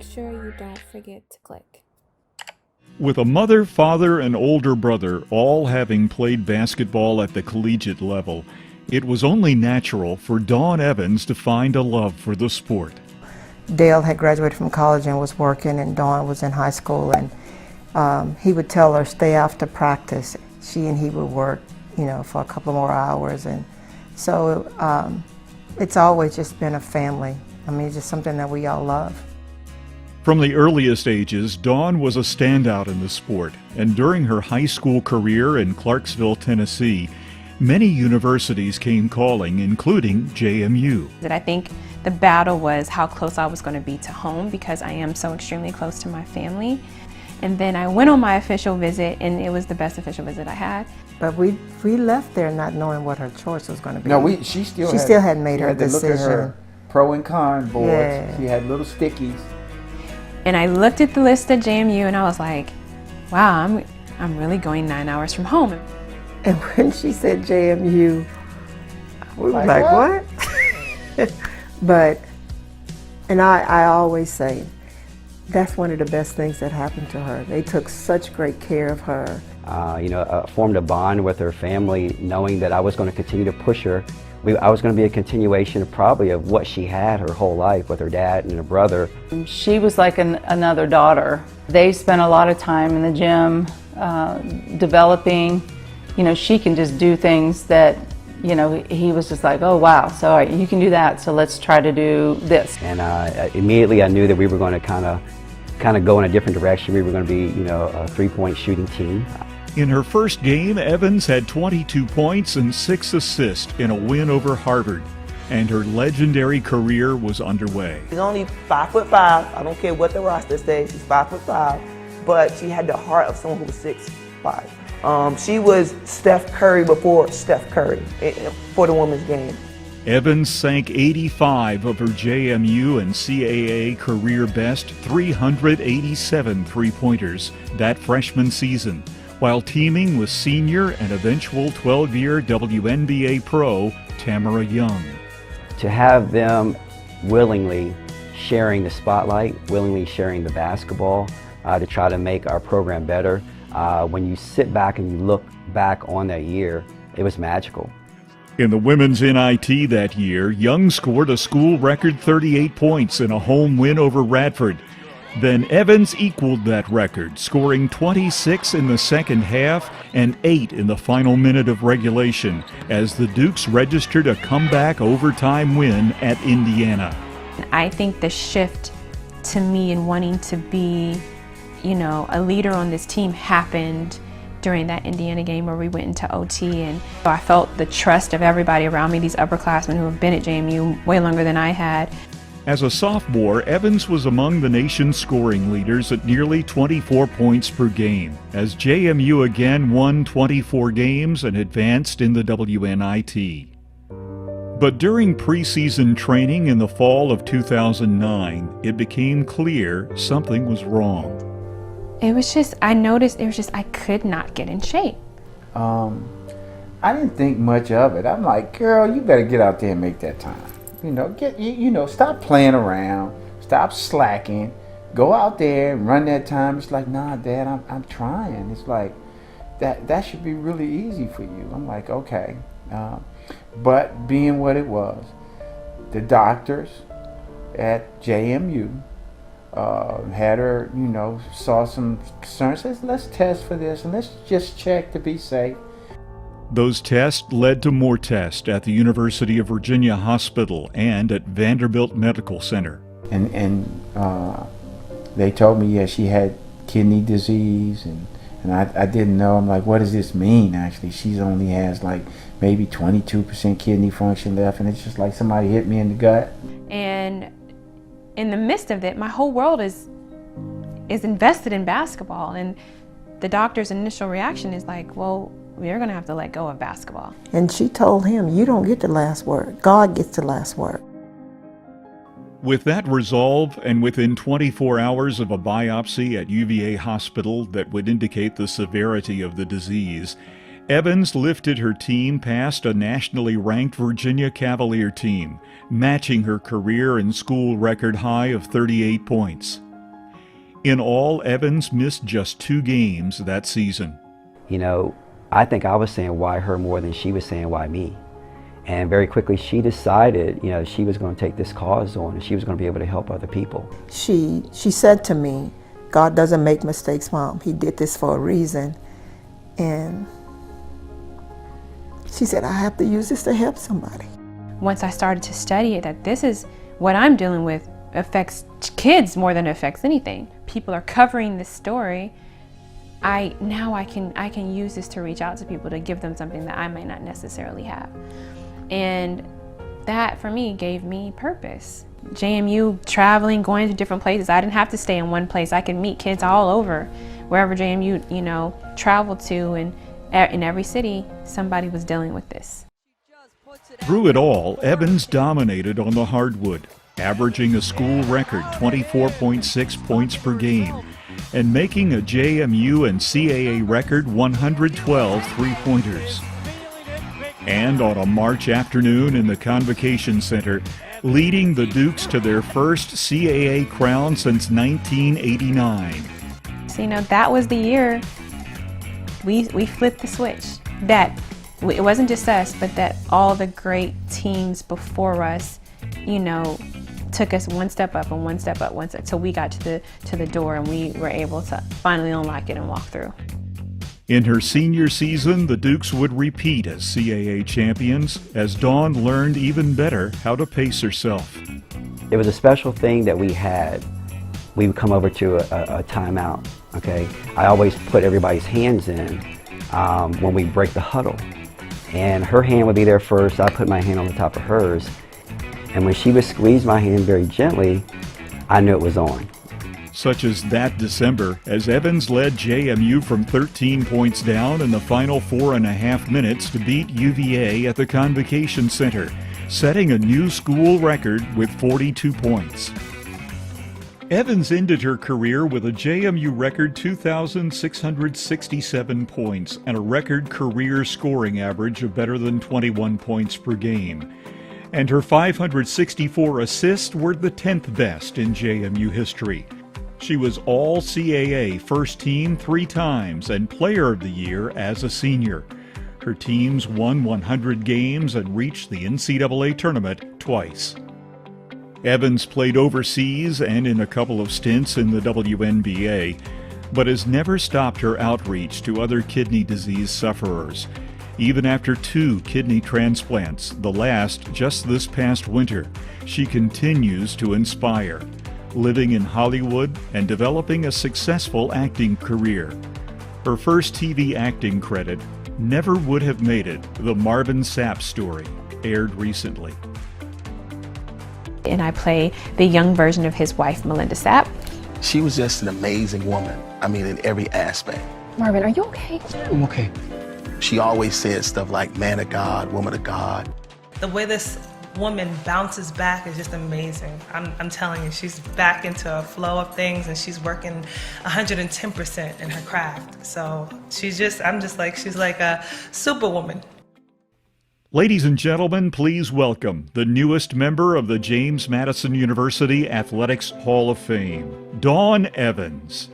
sure you don't forget to click. With a mother, father, and older brother all having played basketball at the collegiate level, it was only natural for Dawn Evans to find a love for the sport. Dale had graduated from college and was working, and Dawn was in high school, and he would tell her stay after practice. She and he would work, for a couple more hours, and so it's always just been a family. I mean, it's just something that we all love. From the earliest ages, Dawn was a standout in the sport, and during her high school career in Clarksville, Tennessee, many universities came calling, including JMU. I think the battle was how close I was going to be to home, because I am so extremely close to my family. And then I went on my official visit, and it was the best official visit I had. But we left there not knowing what her choice was going to be. No, she still hadn't made her decision. Look at her pro and con boards. Yeah. She had little stickies. And I looked at the list at JMU, and I was like, wow, I'm really going 9 hours from home. And when she said JMU, we were like, what? But, and I always say, that's one of the best things that happened to her. They took such great care of her. Formed a bond with her family, knowing that I was going to continue to push her. I was going to be a continuation probably of what she had her whole life with her dad and her brother. She was like another daughter. They spent a lot of time in the gym developing. She can just do things that, he was just like, oh wow, so you can do that, so let's try to do this. And immediately I knew that we were going to kind of go in a different direction. We were going to be, a three-point shooting team. In her first game, Evans had 22 points and 6 assists in a win over Harvard, and her legendary career was underway. She's only 5'5". I don't care what the roster says, she's 5'5", but she had the heart of someone who was 6'5". She was Steph Curry before Steph Curry for the women's game. Evans sank 85 of her JMU and CAA career best 387 three-pointers that freshman season, while teaming with senior and eventual 12-year WNBA pro Tamara Young. To have them willingly sharing the spotlight, willingly sharing the basketball to try to make our program better, when you sit back and you look back on that year, it was magical. In the women's NIT that year, Young scored a school record 38 points in a home win over Radford. Then Evans equaled that record, scoring 26 in the second half and 8 in the final minute of regulation, as the Dukes registered a comeback overtime win at Indiana. I think the shift to me in wanting to be, a leader on this team happened during that Indiana game where we went into OT, and I felt the trust of everybody around me, these upperclassmen who have been at JMU way longer than I had. As a sophomore, Evans was among the nation's scoring leaders at nearly 24 points per game, as JMU again won 24 games and advanced in the WNIT. But during preseason training in the fall of 2009, it became clear something was wrong. I noticed I could not get in shape. I didn't think much of it. I'm like, girl, you better get out there and make that time. Stop playing around, stop slacking, go out there and run that time. It's like, nah, Dad, I'm trying. It's like, that should be really easy for you. I'm like, okay. But being what it was, the doctors at JMU had her, saw some concerns, says, let's test for this and let's just check to be safe. Those tests led to more tests at the University of Virginia Hospital and at Vanderbilt Medical Center. And they told me, yeah, she had kidney disease, and I didn't know. I'm like, what does this mean, actually? She only has like maybe 22% kidney function left, and it's just like somebody hit me in the gut. And in the midst of it, my whole world is invested in basketball, and the doctor's initial reaction is like, well, we're going to have to let go of basketball. And she told him, you don't get the last word. God gets the last word. With that resolve, and within 24 hours of a biopsy at UVA Hospital that would indicate the severity of the disease, Evans lifted her team past a nationally ranked Virginia Cavalier team, matching her career and school record high of 38 points. In all, Evans missed just 2 games that season. You know, I think I was saying why her more than she was saying why me. And very quickly she decided, you know, she was going to take this cause on and she was going to be able to help other people. She said to me, God doesn't make mistakes, Mom. He did this for a reason. And she said, I have to use this to help somebody. Once I started to study it, that this is what I'm dealing with affects kids more than it affects anything. People are covering this story. I can use this to reach out to people, to give them something that I may not necessarily have. And that for me gave me purpose. JMU, traveling, going to different places. I didn't have to stay in one place. I could meet kids all over, wherever JMU, you know, traveled to, and in every city, somebody was dealing with this. Through it all, Evans dominated on the hardwood, averaging a school record 24.6 points per game, and making a JMU and CAA record 112 three-pointers. And on a March afternoon in the Convocation Center, leading the Dukes to their first CAA crown since 1989. So, you know, that was the year we flipped the switch. That it wasn't just us, but that all the great teams before us, you know, took us one step up and one step up, one step, so we got to the door and we were able to finally unlock it and walk through. In her senior season, the Dukes would repeat as CAA champions as Dawn learned even better how to pace herself. It was a special thing that we had. We would come over to a timeout, okay? I always put everybody's hands in when we break the huddle. And her hand would be there first, I put my hand on the top of hers. And when she would squeeze my hand very gently, I knew it was on. Such as that December, as Evans led JMU from 13 points down in the final 4.5 minutes to beat UVA at the Convocation Center, setting a new school record with 42 points. Evans ended her career with a JMU record 2,667 points and a record career scoring average of better than 21 points per game. And her 564 assists were the 10th best in JMU history. She was all CAA first team 3 times and Player of the Year as a senior. Her teams won 100 games and reached the NCAA tournament twice. Evans played overseas and in a couple of stints in the WNBA, but has never stopped her outreach to other kidney disease sufferers. Even after 2 kidney transplants, the last just this past winter, she continues to inspire, living in Hollywood and developing a successful acting career. Her first TV acting credit, Never Would Have Made It, the Marvin Sapp story, aired recently. And I play the young version of his wife, Melinda Sapp. She was just an amazing woman, I mean, in every aspect. Marvin, are you okay? I'm okay. She always said stuff like, man of God, woman of God. The way this woman bounces back is just amazing. I'm telling you, she's back into a flow of things and she's working 110% in her craft. So she's like a superwoman. Ladies and gentlemen, please welcome the newest member of the James Madison University Athletics Hall of Fame, Dawn Evans.